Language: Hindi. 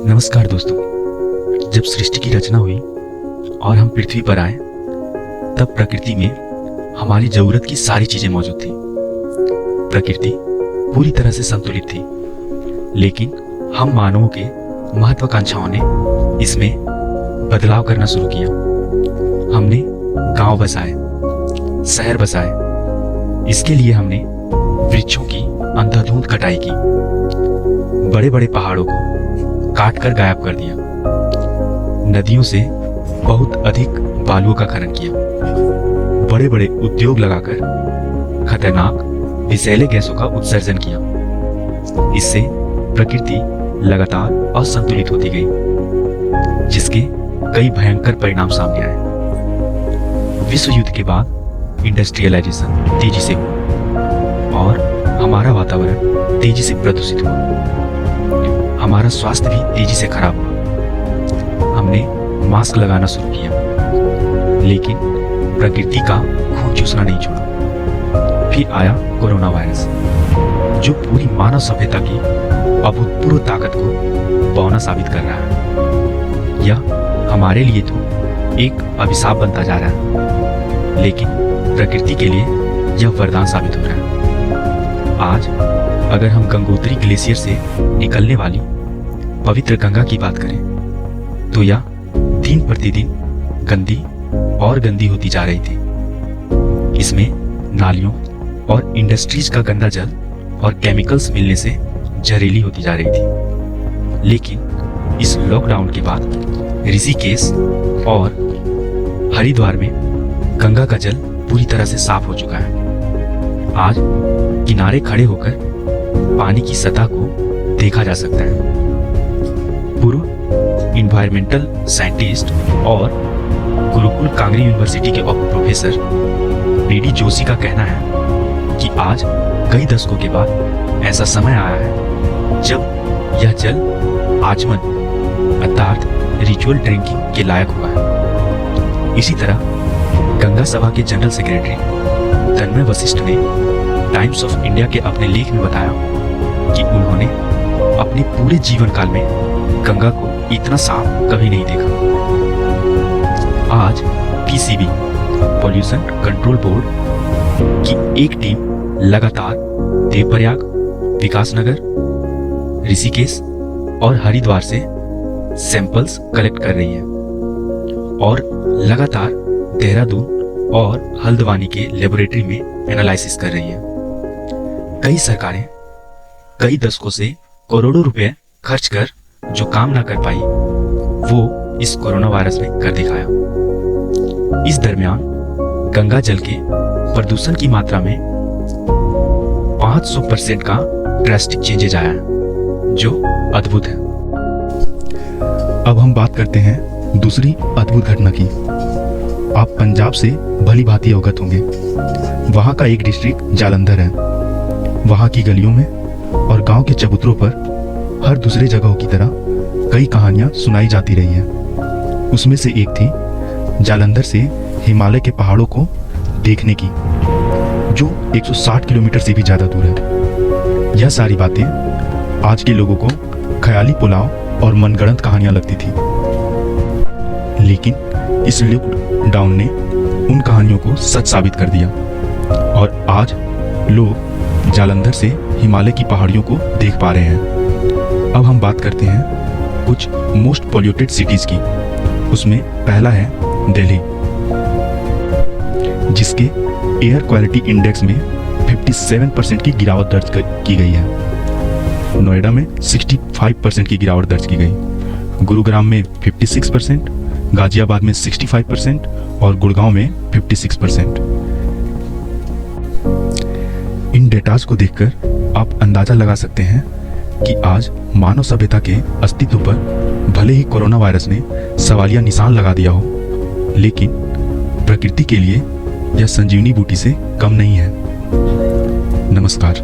नमस्कार दोस्तों। जब सृष्टि की रचना हुई और हम पृथ्वी पर आए तब प्रकृति में हमारी जरूरत की सारी चीजें मौजूद थी। प्रकृति पूरी तरह से संतुलित थी, लेकिन हम मानवों के महत्वाकांक्षाओं ने इसमें बदलाव करना शुरू किया। हमने गांव बसाए, शहर बसाए। इसके लिए हमने वृक्षों की अंधाधुंध कटाई की, बड़े बड़े पहाड़ों को काट कर गायब कर दिया, नदियों से बहुत अधिक बालुओं का खनन किया, बड़े बड़े उद्योग लगाकर खतरनाक विषैले गैसों का उत्सर्जन किया। इससे प्रकृति लगातार असंतुलित होती गई, जिसके कई भयंकर परिणाम सामने आए। विश्व युद्ध के बाद इंडस्ट्रियलाइजेशन तेजी से हुआ और हमारा वातावरण तेजी से प्रदूषित हुआ। हमारा स्वास्थ्य भी तेजी से खराब हुआ। हमने मास्क लगाना शुरू किया, लेकिन प्रकृति का खून चूसना नहीं छोड़ा। फिर आया कोरोना वायरस, जो पूरी मानव सभ्यता की अभूतपूर्व ताकत को बौना साबित कर रहा है। यह हमारे लिए तो एक अभिशाप बनता जा रहा है, लेकिन प्रकृति के लिए यह वरदान साबित हो रहा है। आज अगर हम गंगोत्री ग्लेशियर से निकलने वाली पवित्र गंगा की बात करें तो यह दिन प्रतिदिन गंदी और गंदी होती जा रही थी। इसमें नालियों और इंडस्ट्रीज का गंदा जल और केमिकल्स मिलने से जहरीली होती जा रही थी। लेकिन इस लॉकडाउन के बाद ऋषिकेश और हरिद्वार में गंगा का जल पूरी तरह से साफ हो चुका है। आज किनारे खड़े होकर पानी की सतह को देखा जा सकता है। पूर्व इन्वायरमेंटल साइंटिस्ट और गुरुकुल कांगरी यूनिवर्सिटी के प्रोफेसर बीडी जोशी का कहना है कि आज कई दशकों के बाद ऐसा समय आया है जब यह जल आचमन अर्थात रिचुअल ड्रिंकिंग के लायक हुआ है। इसी तरह गंगा सभा के जनरल सेक्रेटरी तन्मय वशिष्ठ ने टाइम्स ऑफ इंडिया के अपने लेख में बताया कि उन्होंने अपने पूरे जीवन काल में गंगा को इतना साफ कभी नहीं देखा। आज पीसीबी पॉल्यूशन कंट्रोल बोर्ड की एक टीम लगातार देवप्रयाग, विकासनगर, ऋषिकेश और हरिद्वार से सैंपल्स कलेक्ट कर रही है और लगातार देहरादून और हल्द्वानी के लेबोरेटरी में एनालिसिस कर रही है। कई सरकारें कई दशकों से करोड़ों रुपए खर्च कर जो काम ना कर पाई, वो इस कोरोना वायरस में कर दिखाया। इस दरमियान गंगा जल के प्रदूषण की मात्रा में 500% का ड्रास्टिक चेंजेज आया है, जो अद्भुत है। अब हम बात करते हैं दूसरी अद्भुत घटना की। आप पंजाब से भली भांति अवगत होंगे। वहाँ का एक डिस्ट्रिक्ट जालंधर है। वहाँ की गलियों में और गांव के चबूतरों पर हर दूसरे जगहों की तरह कई कहानियां सुनाई जाती रही हैं। उसमें से एक थी जालंधर से हिमालय के पहाड़ों को देखने की, जो 160 किलोमीटर से भी ज्यादा दूर है। यह सारी बातें आज के लोगों को ख्याली पुलाव और मनगढ़ंत कहानियां लगती थी, लेकिन इस लॉकडाउन ने उन कहानियों को सच साबित कर दिया और आज लोग जालंधर से हिमालय की पहाड़ियों को देख पा रहे हैं। अब हम बात करते हैं कुछ मोस्ट पॉल्यूटेड सिटीज की। उसमें पहला है दिल्ली, जिसके एयर क्वालिटी इंडेक्स में 57% की गिरावट दर्ज की गई है। नोएडा में 65% की गिरावट दर्ज की गई। गुरुग्राम में 56%, गाजियाबाद में 65% और गुड़गांव में 56%। इन डेटाज को देखकर आप अंदाजा लगा सकते हैं कि आज मानव सभ्यता के अस्तित्व पर भले ही कोरोना वायरस ने सवालिया निशान लगा दिया हो, लेकिन प्रकृति के लिए यह संजीवनी बूटी से कम नहीं है। नमस्कार।